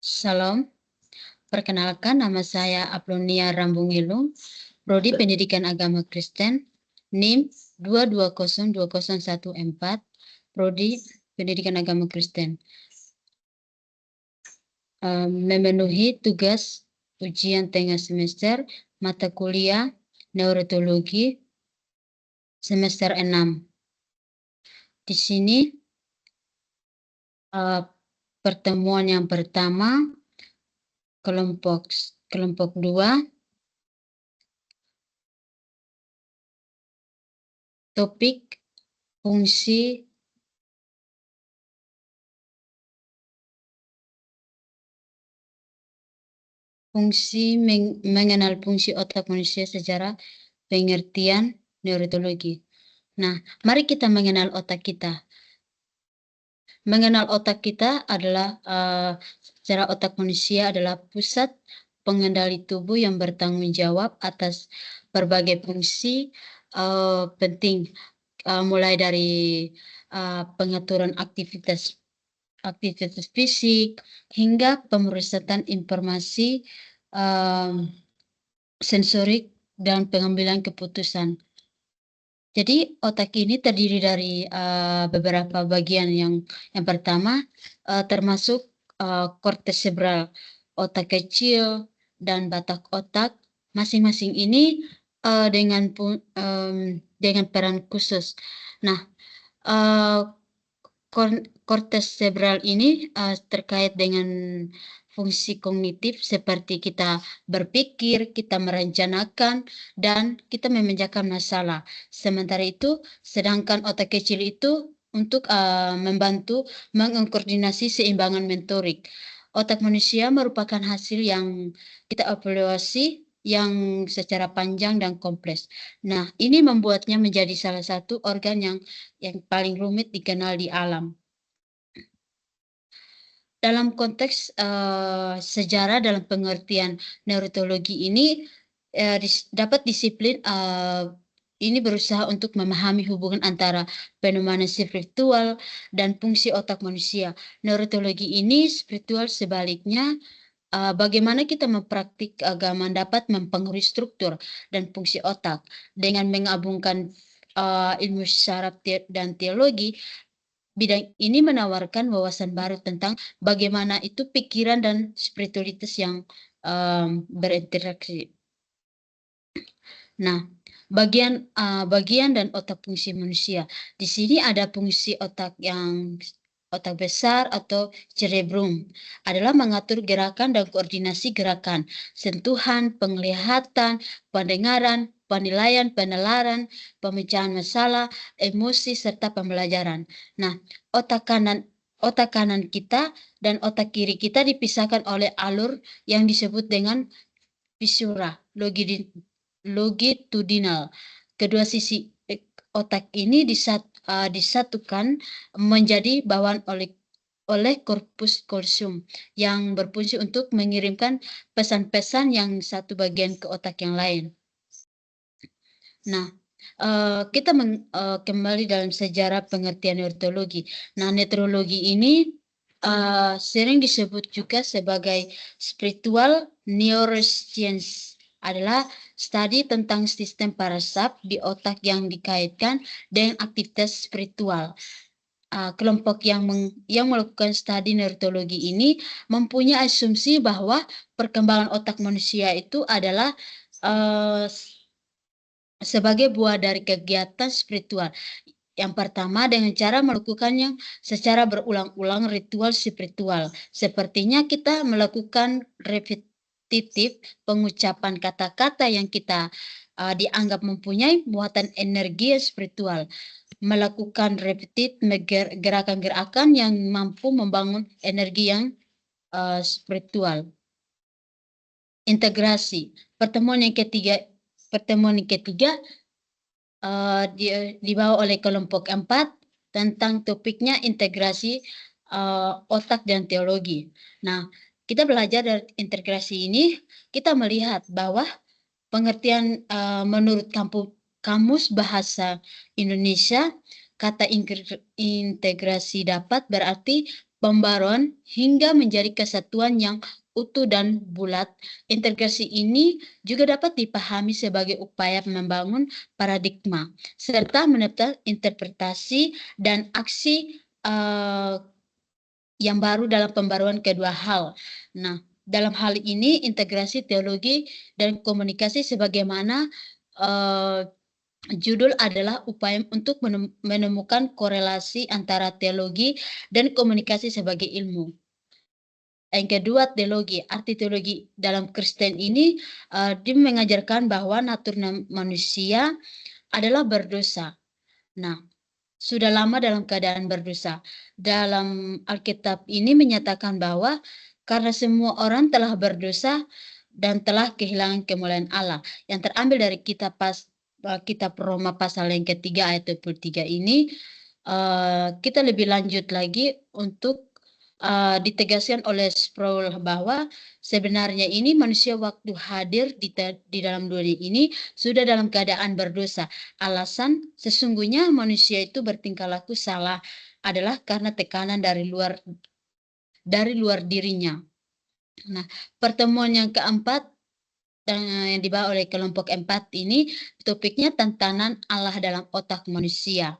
Shalom, perkenalkan nama saya Aplonia Rambungilung, Prodi Pendidikan Agama Kristen, NIM 2202014, Prodi Pendidikan Agama Kristen. Memenuhi tugas ujian tengah semester mata kuliah Neurologi semester 6. Di sini pertemuan yang pertama kelompok 2, topik fungsi mengenal fungsi otak manusia secara pengertian neurologi. Nah, mari kita mengenal otak kita. Mengenal otak kita adalah secara otak manusia adalah pusat pengendali tubuh yang bertanggung jawab atas berbagai fungsi penting, mulai dari pengaturan aktivitas fisik hingga pemusatan informasi sensorik dan pengambilan keputusan. Jadi otak ini terdiri dari beberapa bagian. Yang pertama termasuk korteks cerebral, otak kecil dan batak otak. Masing-masing ini dengan peran khusus. Nah, korteks cerebral ini terkait dengan fungsi kognitif seperti kita berpikir, kita merencanakan, dan kita memecahkan masalah. Sementara itu, sedangkan otak kecil itu untuk membantu mengkoordinasi seimbangan motorik. Otak manusia merupakan hasil yang kita evaluasi yang secara panjang dan kompleks. Nah, ini membuatnya menjadi salah satu organ yang paling rumit dikenal di alam. Dalam konteks sejarah dalam pengertian neurologi ini dapat disiplin ini berusaha untuk memahami hubungan antara fenomena spiritual dan fungsi otak manusia. Neurologi ini spiritual sebaliknya, bagaimana kita mempraktik agama dapat mempengaruhi struktur dan fungsi otak dengan menggabungkan ilmu syaraf dan teologi. Bidang ini menawarkan wawasan baru tentang bagaimana itu pikiran dan spiritualitas yang berinteraksi. Nah, bagian dan otak fungsi manusia. Di sini ada fungsi otak besar atau cerebrum, adalah mengatur gerakan dan koordinasi gerakan, sentuhan, penglihatan, pendengaran, penilaian, penalaran, pemecahan masalah, emosi, serta pembelajaran. Nah, otak kanan kita dan otak kiri kita dipisahkan oleh alur yang disebut dengan visura longitudinal. Kedua sisi otak ini disatukan menjadi bawaan oleh korpus callosum yang berfungsi untuk mengirimkan pesan-pesan yang satu bagian ke otak yang lain. Nah, kita kembali dalam sejarah pengertian neurologi. Nah, neurologi ini sering disebut juga sebagai spiritual neuroscience, adalah studi tentang sistem parasaf di otak yang dikaitkan dengan aktivitas spiritual. Kelompok yang melakukan studi neurologi ini mempunyai asumsi bahwa perkembangan otak manusia itu adalah sebagai buah dari kegiatan spiritual. Yang pertama dengan cara melakukannya secara berulang-ulang ritual spiritual. Sepertinya kita melakukan repetitif pengucapan kata-kata yang kita dianggap mempunyai muatan energi spiritual. Melakukan repetitif gerakan-gerakan yang mampu membangun energi yang spiritual. Integrasi. Pertemuan yang ketiga dibawa oleh kelompok 4 tentang topiknya integrasi otak dan teologi. Nah, kita belajar dari integrasi ini, kita melihat bahwa pengertian menurut Kamus Bahasa Indonesia, kata integrasi dapat berarti pembaruan hingga menjadi kesatuan yang utuh dan bulat. Integrasi ini juga dapat dipahami sebagai upaya membangun paradigma serta menetapkan interpretasi dan aksi yang baru dalam pembaruan kedua hal. Nah, dalam hal ini integrasi teologi dan komunikasi sebagaimana judul adalah upaya untuk menemukan korelasi antara teologi dan komunikasi sebagai ilmu. Yang kedua, teologi. Arti teologi dalam Kristen ini dia mengajarkan bahwa natur manusia adalah berdosa. Nah, sudah lama dalam keadaan berdosa. Dalam Alkitab ini menyatakan bahwa karena semua orang telah berdosa dan telah kehilangan kemuliaan Allah. Yang terambil dari kitab Roma pasal yang ketiga ayat 23 ini, kita lebih lanjut lagi untuk ditegaskan oleh Sproul bahwa sebenarnya ini manusia waktu hadir di dalam dunia ini sudah dalam keadaan berdosa. Alasan sesungguhnya manusia itu bertingkah laku salah adalah karena tekanan dari luar dirinya. Nah, pertemuan yang keempat yang dibawa oleh kelompok 4 ini topiknya tantangan Allah dalam otak manusia.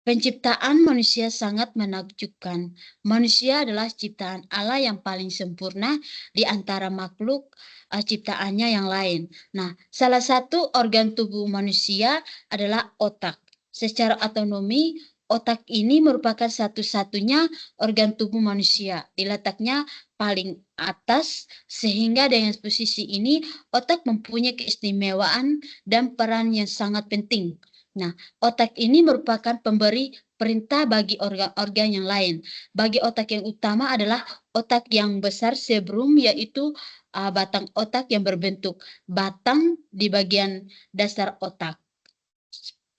Penciptaan manusia sangat menakjubkan. Manusia adalah ciptaan Allah yang paling sempurna di antara makhluk ciptaannya yang lain. Nah, salah satu organ tubuh manusia adalah otak. Secara otonomi, otak ini merupakan satu-satunya organ tubuh manusia. Diletaknya paling atas, sehingga dengan posisi ini, otak mempunyai keistimewaan dan peran yang sangat penting. Nah, otak ini merupakan pemberi perintah bagi organ-organ yang lain. Bagi otak yang utama adalah otak yang besar sebelum, yaitu batang otak yang berbentuk batang di bagian dasar otak.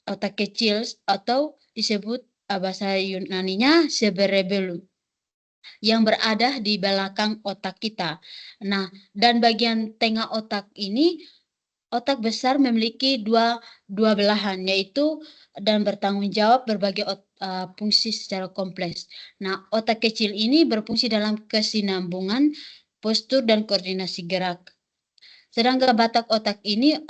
Otak kecil atau disebut bahasa Yunaninya cerebellum yang berada di belakang otak kita. Nah, dan bagian tengah otak ini, otak besar memiliki dua belahan, yaitu dan bertanggung jawab berbagai fungsi secara kompleks. Nah, otak kecil ini berfungsi dalam kesinambungan, postur, dan koordinasi gerak. Sedangkan batak otak ini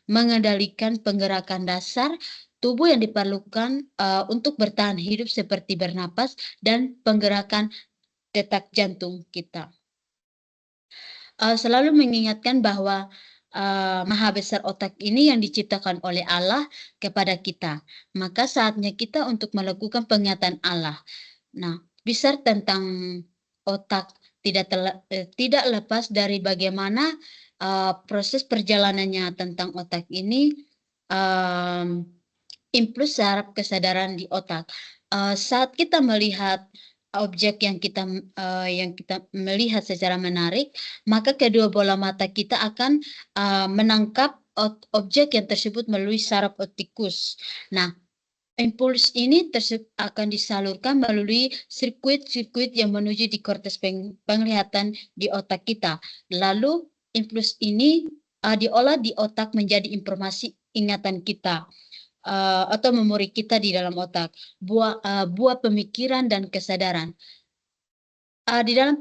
mengendalikan penggerakan dasar tubuh yang diperlukan untuk bertahan hidup seperti bernapas dan penggerakan detak jantung kita. Selalu mengingatkan bahwa maha besar otak ini yang diciptakan oleh Allah kepada kita. Maka saatnya kita untuk melakukan penglihatan Allah. Nah, besar tentang otak tidak lepas dari bagaimana proses perjalanannya tentang otak ini, impuls saraf kesadaran di otak. Saat kita melihat objek yang kita melihat secara menarik, maka kedua bola mata kita akan menangkap objek yang tersebut melalui saraf optikus. Nah, impuls ini akan disalurkan melalui sirkuit-sirkuit yang menuju di korteks penglihatan di otak kita. Lalu impuls ini diolah di otak menjadi informasi ingatan kita. Atau memori kita di dalam otak, buah pemikiran dan kesadaran. Di dalam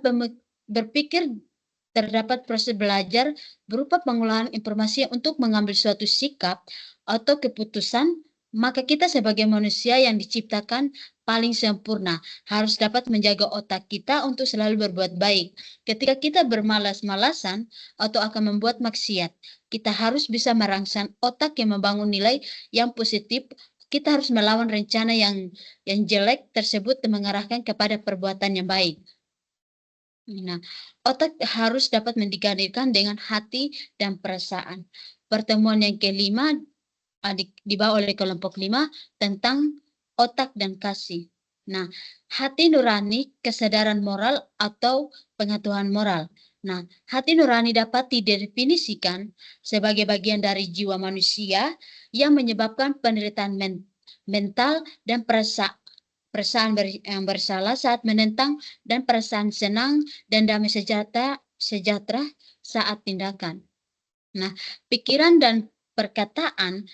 berpikir terdapat proses belajar berupa pengolahan informasi untuk mengambil suatu sikap atau keputusan. Maka kita sebagai manusia yang diciptakan paling sempurna harus dapat menjaga otak kita untuk selalu berbuat baik. Ketika kita bermalas-malasan atau akan membuat maksiat, kita harus bisa merangsang otak yang membangun nilai yang positif. Kita harus melawan rencana yang jelek tersebut dan mengarahkan kepada perbuatan yang baik. Nah, otak harus dapat digantikan dengan hati dan perasaan. Pertemuan yang kelima dibawa oleh kelompok 5 tentang otak dan kasih. Nah, hati nurani, kesadaran moral atau pengetahuan moral. Nah, hati nurani dapat didefinisikan sebagai bagian dari jiwa manusia yang menyebabkan penderitaan mental dan perasaan yang bersalah saat menentang, dan perasaan senang dan damai sejahtera saat tindakan. Nah, pikiran dan perkataan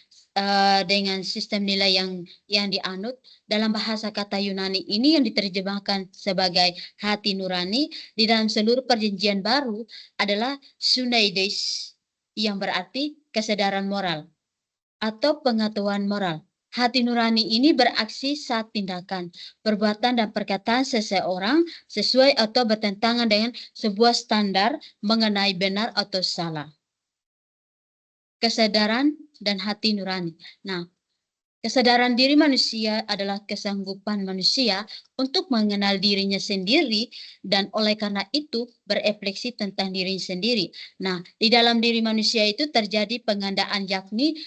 dengan sistem nilai yang dianut dalam bahasa kata Yunani ini yang diterjemahkan sebagai hati nurani di dalam seluruh perjanjian baru adalah sunaides, yang berarti kesadaran moral atau pengetahuan moral. Hati nurani ini beraksi saat tindakan, perbuatan, dan perkataan seseorang sesuai atau bertentangan dengan sebuah standar mengenai benar atau salah. Kesadaran dan hati nurani. Nah, kesadaran diri manusia adalah kesanggupan manusia untuk mengenal dirinya sendiri dan oleh karena itu berefleksi tentang dirinya sendiri. Nah, di dalam diri manusia itu terjadi pengandaan, yakni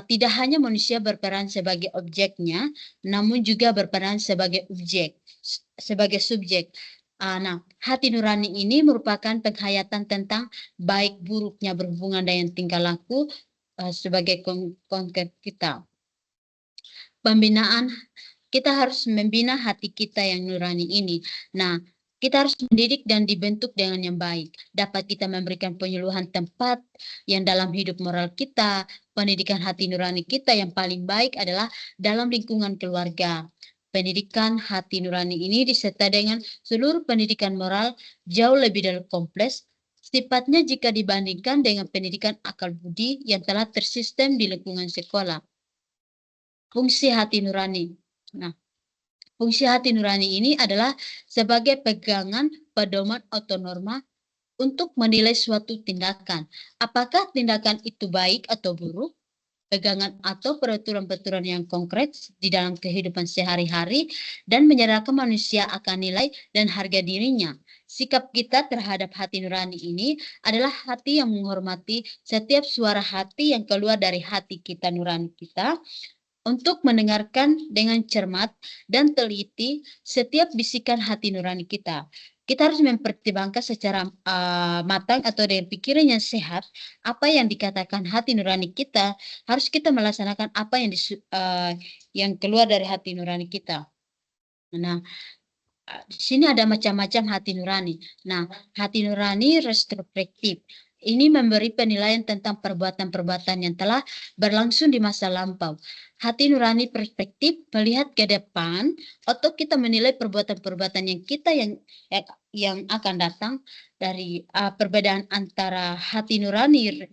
tidak hanya manusia berperan sebagai objeknya, namun juga berperan sebagai sebagai subjek. Nah, hati nurani ini merupakan penghayatan tentang baik buruknya berhubungan dengan tingkah laku sebagai konkret kita. Pembinaan, kita harus membina hati kita yang nurani ini. Nah, kita harus mendidik dan dibentuk dengan yang baik. Dapat kita memberikan penyuluhan tempat yang dalam hidup moral kita. Pendidikan hati nurani kita yang paling baik adalah dalam lingkungan keluarga. Pendidikan hati nurani ini disertai dengan seluruh pendidikan moral jauh lebih kompleks sifatnya jika dibandingkan dengan pendidikan akal budi yang telah tersistem di lingkungan sekolah. Fungsi hati nurani. Nah, fungsi hati nurani ini adalah sebagai pegangan, pedoman atau norma untuk menilai suatu tindakan. Apakah tindakan itu baik atau buruk? Pegangan atau peraturan-peraturan yang konkret di dalam kehidupan sehari-hari dan menyadarkan manusia akan nilai dan harga dirinya. Sikap kita terhadap hati nurani ini adalah hati yang menghormati setiap suara hati yang keluar dari hati kita nurani kita, untuk mendengarkan dengan cermat dan teliti setiap bisikan hati nurani kita. Kita harus mempertimbangkan secara matang atau dengan pikiran yang sehat apa yang dikatakan hati nurani kita. Harus kita melaksanakan apa yang keluar dari hati nurani kita. Nah, di sini ada macam-macam hati nurani. Nah, hati nurani retrospektif. Ini memberi penilaian tentang perbuatan-perbuatan yang telah berlangsung di masa lampau. Hati nurani perspektif melihat ke depan atau kita menilai perbuatan-perbuatan yang akan datang. Dari perbedaan antara hati nurani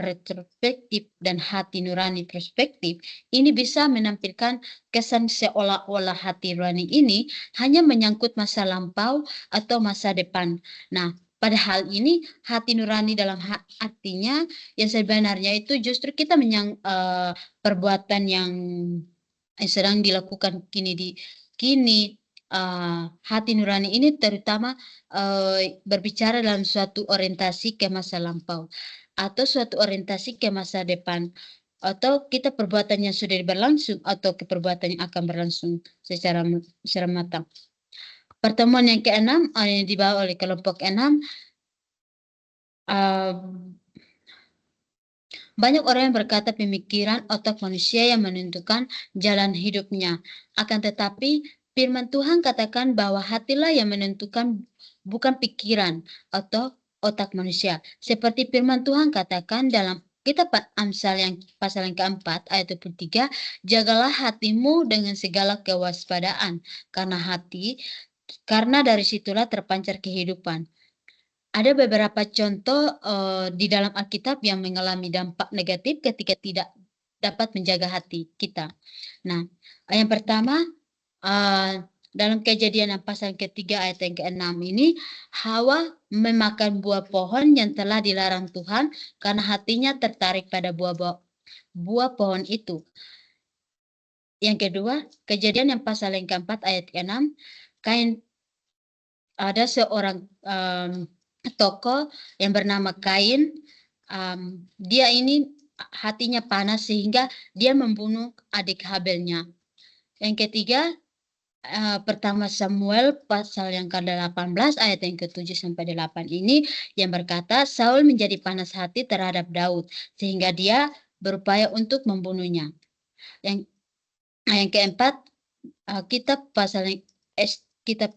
retrospektif dan hati nurani perspektif ini bisa menampilkan kesan seolah-olah hati nurani ini hanya menyangkut masa lampau atau masa depan. Nah, pada hal ini hati nurani dalam artinya yang sebenarnya itu justru kita perbuatan yang sedang dilakukan kini hati nurani ini terutama berbicara dalam suatu orientasi ke masa lampau atau suatu orientasi ke masa depan, atau kita perbuatan yang sudah berlangsung atau ke perbuatan yang akan berlangsung secara matang. Pertemuan yang ke-6 yang dibawa oleh kelompok 6, banyak orang yang berkata pemikiran otak manusia yang menentukan jalan hidupnya. Akan tetapi firman Tuhan katakan bahwa hatilah yang menentukan, bukan pikiran atau otak manusia. Seperti firman Tuhan katakan dalam Kitab Amsal yang pasal yang keempat ayat 23, jagalah hatimu dengan segala kewaspadaan, karena dari situlah terpancar kehidupan. Ada beberapa contoh di dalam Alkitab yang mengalami dampak negatif ketika tidak dapat menjaga hati kita. Nah, yang pertama dalam Kejadian yang pasal ketiga ayat yang ke-6 ini, Hawa memakan buah pohon yang telah dilarang Tuhan karena hatinya tertarik pada buah pohon itu. Yang kedua, Kejadian yang pasal yang keempat ayat ke-6, ada seorang tokoh yang bernama Kain. Dia ini hatinya panas sehingga dia membunuh adik Habelnya. Yang ketiga, pertama Samuel pasal yang ke-18 ayat yang ke-7 sampai 8 ini yang berkata Saul menjadi panas hati terhadap Daud sehingga dia berupaya untuk membunuhnya. Yang keempat, kitab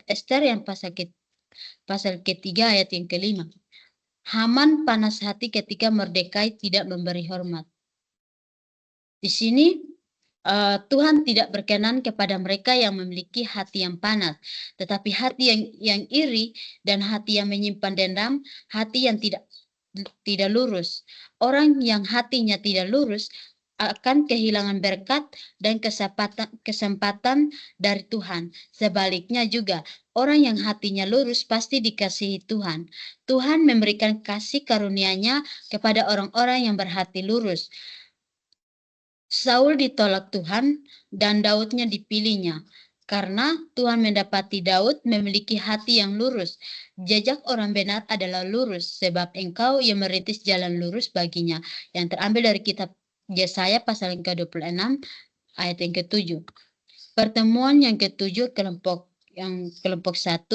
Ester yang pasal ketiga ayat yang ke-5. Haman panas hati ketika Mordekai tidak memberi hormat. Di sini Tuhan tidak berkenan kepada mereka yang memiliki hati yang panas, tetapi hati yang iri dan hati yang menyimpan dendam, hati yang tidak lurus. Orang yang hatinya tidak lurus akan kehilangan berkat dan kesempatan dari Tuhan. Sebaliknya juga, orang yang hatinya lurus pasti dikasihi Tuhan. Tuhan memberikan kasih karunia-Nya kepada orang-orang yang berhati lurus. Saul ditolak Tuhan dan Daudnya dipilihnya. Karena Tuhan mendapati Daud memiliki hati yang lurus. Jejak orang benar adalah lurus, sebab engkau yang merintis jalan lurus baginya. Yang terambil dari kitab Yesaya pasal yang ke-26 ayat yang ke-7. Pertemuan yang ke-7 kelompok 1,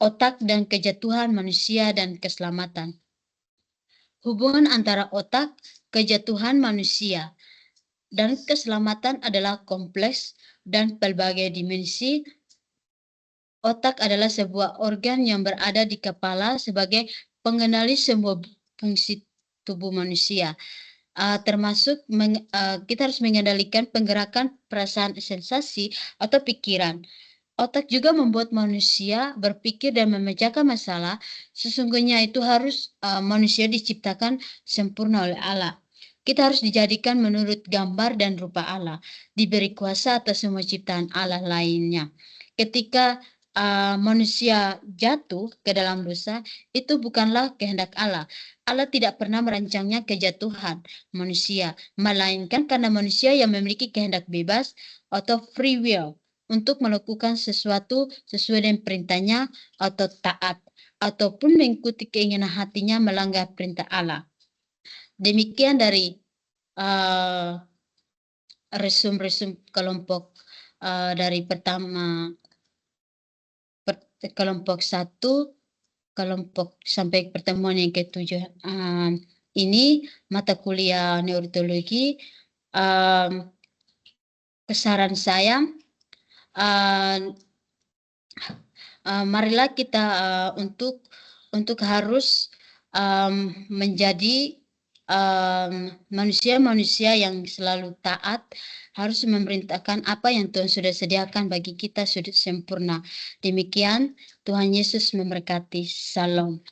otak dan kejatuhan manusia dan keselamatan. Hubungan antara otak, kejatuhan manusia, dan keselamatan adalah kompleks dan berbagai dimensi. Otak adalah sebuah organ yang berada di kepala sebagai pengendali semua fungsi tubuh manusia. Termasuk kita harus mengendalikan penggerakan perasaan, sensasi, atau pikiran. Otak juga membuat manusia berpikir dan memecahkan masalah. Sesungguhnya itu harus manusia diciptakan sempurna oleh Allah. Kita harus dijadikan menurut gambar dan rupa Allah, diberi kuasa atas semua ciptaan Allah lainnya. Ketika manusia jatuh ke dalam dosa, itu bukanlah kehendak Allah. Allah tidak pernah merancangnya kejatuhan manusia, melainkan karena manusia yang memiliki kehendak bebas atau free will untuk melakukan sesuatu sesuai dengan perintahnya atau taat, ataupun mengikuti keinginan hatinya melanggar perintah Allah. Demikian dari resum kelompok dari pertama kelompok 1, kelompok sampai pertemuan yang ke-7. Ini mata kuliah neurologi. Saran saya, marilah kita untuk harus menjadi manusia-manusia yang selalu taat, harus memerintahkan apa yang Tuhan sudah sediakan bagi kita sudah sempurna. Demikian, Tuhan Yesus memberkati. Salam.